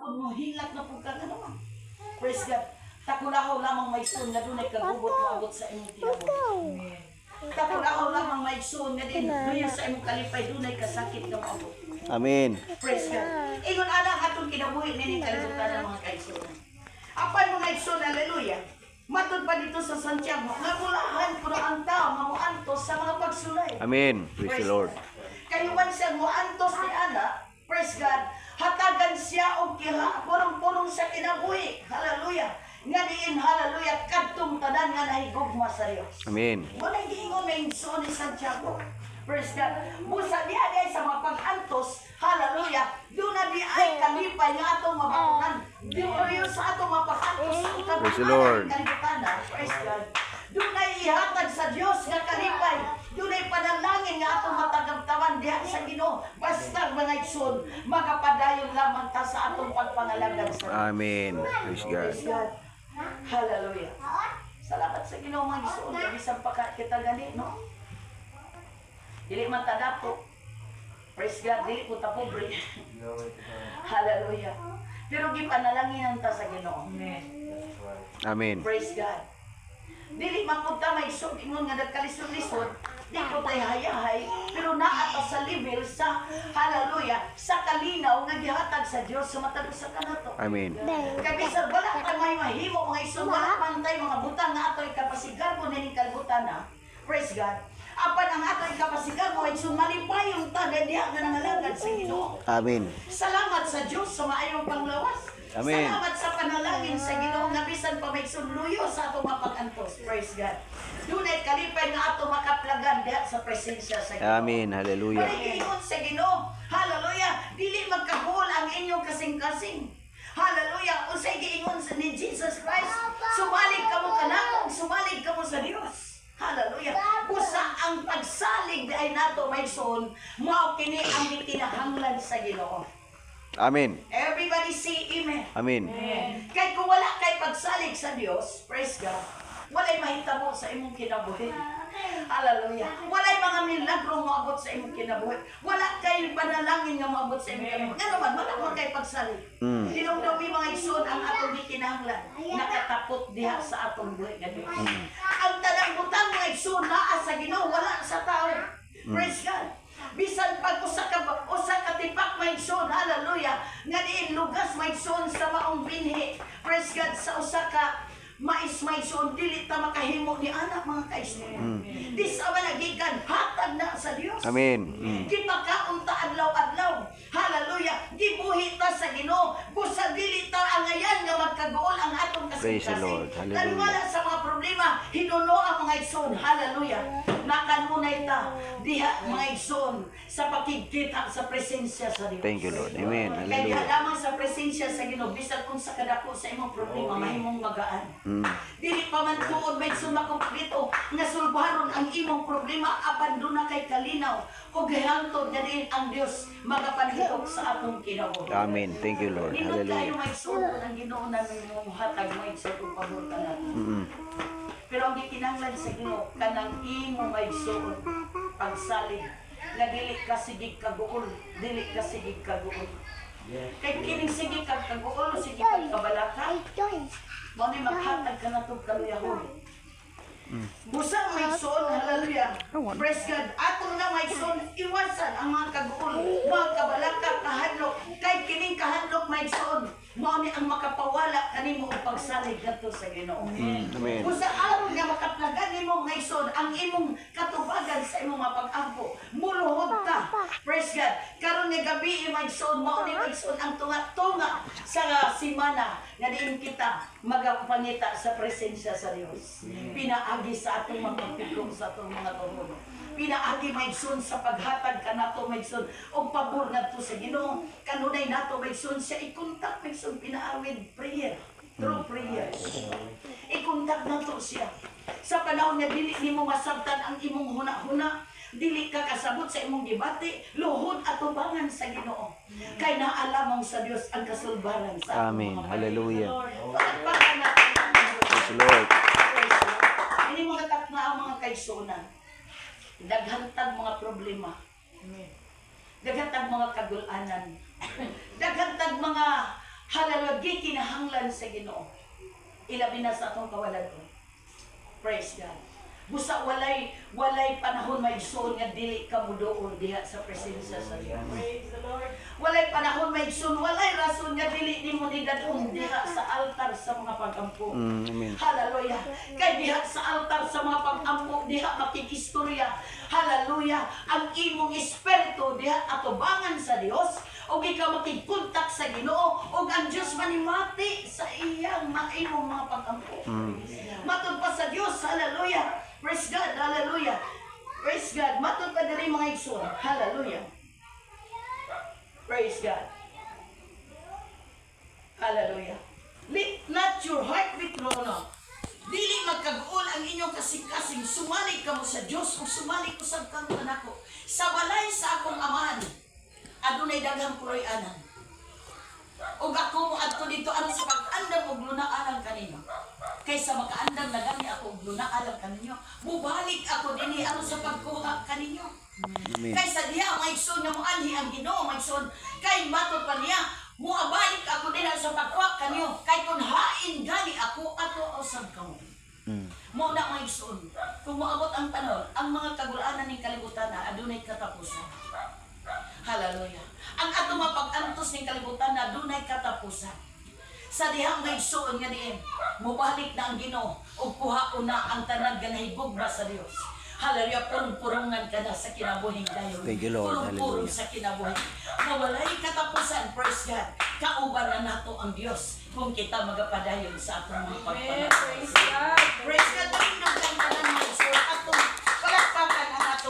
pud mo hilak na pud ka naman. Praise God. Takulahaw lamang may sun nga dunay kagubot moabot sa imong kinabuhi. Takulahaw lamang may sun nga din luyo sa imong kalipay dunay kasakit nga moabot. Amen. Praise God. Ingon ana atong kinabuhi nini kalibutan ng mga kaigsunan. Apan mga igsoon, hallelujah. Matud pa dito sa Santiago, nga mulahan ko ang tao nga moantos sa mga pagsulay. Amen. Praise the Lord. Kayuman siya moantos ni ana, praise God, hatagan siya og kiha, purong-purong sa kinabuhi. Hallelujah. Nga diin, hallelujah, kadtong tanan nga nahigugma sa Dios. Amen. Walay giingon may igsoon ni Santiago. Praise God. Busa diha day sa mga pag-antos, hallelujah, doon na di ay kalipay nga atong mabatunan. Doon sa atong mapag-antos sa Praise the Lord. kalibutan. Praise God. Doon ay ihatag sa Dios nga kalipay. Doon ay panalangin nga atong matagabtawan diha sa Ginoo. Basta mga igsoon, magapadayon lamang ta sa atong pagpangalagan sa Dios. Amen. Praise God. Praise God. Hallelujah. Salamat sa Ginoo mga igsoon. Bisan pa kita gani, no? Dili man ta dapo. Praise God, dili po ta pobre. Hallelujah. Pero gipanalanginan ta sa Ginoo. Amen. Praise God. Dili man po ta may isog ingon nga nagkalisod-lisod, di po tayo hayahay, pero naa ta sa level sa hallelujah, sa kalinaw nga gihatag sa Dios sa matag sa kanato. Amen. Kaya bisag wala ta may mahimo mga isog, wala man tay mga butang nga atoy kapasigar mo ning kalibutan na. Praise God. Apan ang ato'y kapasigan mo ay sumalipayong taga diha nga nangalagad sa Ginoo. Amen. Salamat sa Diyos sa maayong panglawas. Amen. Salamat sa panalangin sa Ginoo nga bisan pa may sunluyo sa atong mapag-antos. Praise God. Dunay kalipay nga atong makaplagan diha sa presensya sa Ginoo. Amen. Hallelujah. Paligingon sa Ginoo. Hallelujah. Dili magkabuol ang inyong kasing-kasing. Hallelujah. Unsay giingon ni Jesus Christ, sumalig kamo kanako, sumalig kamo sa Dios. Hallelujah. Busa ang pagsalig ay nato may son, mao kini ang gikinahanglan sa Ginoo. Amen. Everybody say amen. Amen. Kay kung wala kay pagsalig sa Dios, praise God, walay mahitabo sa imong kinabuhi. Hallelujah. Walay mga milagro moabot sa imong kinabuhi. Wala kay panalangin nga moabot sa imong kinabuhi. Nga naman, wala man kay pagsalig. Dinumdumi mga igsoon ang atong gikinahanglan. Nakatapot diha sa atong buhi nga Dios. Ang tanang butang mga igsoon naa sa Ginoo, wala sa tao. Praise God. Bisan pag usa ka tipak may igsoon, hallelujah, nga diin lugas may igsoon sa maong binhi. Praise God, sa usa ka mais may igsoon, dili ta makahimo ni anak mga kaigsoon. Di sa managikan hatag na sa Dios. Amen. Gipakaon ta adlaw-adlaw. Hallelujah. Gibuhi ta sa Ginoo. Busa dili ta angayan nga magkagool ang atong Praise the kasing-kasing. Lord. Hallelujah. Taniwala sa mga problema, hinuno ang mga igsoon. Hallelujah. Nakanunay ta diha mga igsoon sa pakigkita sa presensya sa Dios. Thank you, Lord. Amen. Kaya Hallelujah. lamang sa presensya sa Ginoo, bisan kung sa kadako sa imong problema, mahimong magaan. Dili pa man tuod may sumakumpleto nga sulbaron ang imong problema, abandona kay kalinaw ug gihangtod na din ang Dios magapanhitok sa atong kinabuhi. Amen. Thank you, Lord. Nindot kayo Hallelujah. may sulod ang Ginoo namin mong hatag mo sa pagbuta natin. Pero ang gikinahanglan sa Ginoo kanang imong may sulod pagsalig nga dili ka sigig kaguol, dili ka sigig kaguol. Kay kining sigig kag kaguol, sigig kag kabalaka, mao ni maghatag ka na tong kaluyahon. Busang may son, hallelujah. Praise God. Atong na may son, iwasan ang mga kaguol, mga kabalaka, kahadlok. Kay kining kahadlok may son, mao ni ang makapawala kanimo og pagsalig kadto sa Ginoo. Amen. Busa aron nga makaplagan nimo may son ang imong katubagan sa imong mapag-ampo. Muluhod ta. Praise God. Karon nga gabi may son, mao ni may son ang tunga-tunga sa simana nga diin kita magapangita sa presensya sa Dios. Pinaagi sa atong mga pagpigong sa atong mga tuhod. Pinaagi may son sa paghatag kanato may son og pabor ngadto sa Ginoo. Kanunay nato may son siya ikontak may son pinaawid prayer. Through prayer. Ikontak nato siya. Sa panahon nga dili nimo masabtan ang imong huna-huna, dili ka kasabot sa imong gibati, luhod at tubangan sa Ginoo. Kay naalamang sa Dios ang kasulbaran sa atong Amen. mga Hallelujah. Pagpakan natin ang Diyos. Praise the Lord. Praise God. Ini mga takna ang mga kaigsunan. Daghantag mga problema. Daghantag mga kagulanan. Daghantag mga kagikinahanglan sa Ginoo. Ilabi na sa atong kawalan ko. Praise God. Busa walay panahon may igsoon nga dili ka muduol diha sa presensya sa Dios. Praise the Lord. Walay panahon may igsoon, walay rason nga dili nimo nidadon diha sa altar sa mga pagampo. Amen. Hallelujah. Kay diha sa altar sa mga pagampo diha makikistorya. Hallelujah. Ang imong espiritu diha atubangan sa Dios ug ikaw makigkontak sa Ginoo ug ang Dios manimati sa iyang imong mga pagampo. Matod pa sa Dios. Hallelujah. Praise God. Hallelujah. Praise God. Matod pa diri mga igsoon. Hallelujah. Praise God. Hallelujah. Let not your heart be thrown off. Dili magkag-ul ang inyong kasing-kasing. Sumalik ka mo sa Diyos o sumalik ko sa kanto nako. Sa balay sa akong amahan, adunay daghang puroy-anan. O ako mo adto dito ano sa pag-andam og lunaalang kanino. Kaysa makaandam na gani ako og lunaalang kaninyo, mubalik ako dinhi ano sa pagkuha kaninyo. Amen. Kaysa diha maigsoon nga moanhi ang Ginoo maigsoon kay matod pa niya muabalik ako dinha sa pagkuha kanyo kay kun hain gani ako ato usab kamo. Mo na maigsoon kung moabot ang panahon ang mga kagulanan ning kalibutan na adunay katapusan. Hallelujah. Ang ato mapag-antos ning kalibutan na adunay katapusan. Sa dihang maigsoon nga diin, mubalik na ang Ginoo ug kuhaon na ang tanan nga nahigugma sa Dios. Hallelujah, purong-purungan ka na sa kinabuhing dayon. Thank you, Lord. Purong-purong Hallelujah. sa kinabuhi. Mawalay katapusan, praise God. Kauban na nato ang Dios kung kita magapadayon sa atong mga pagpanaw. Praise God. Praise God, tayo ng gandanan maigsoon atong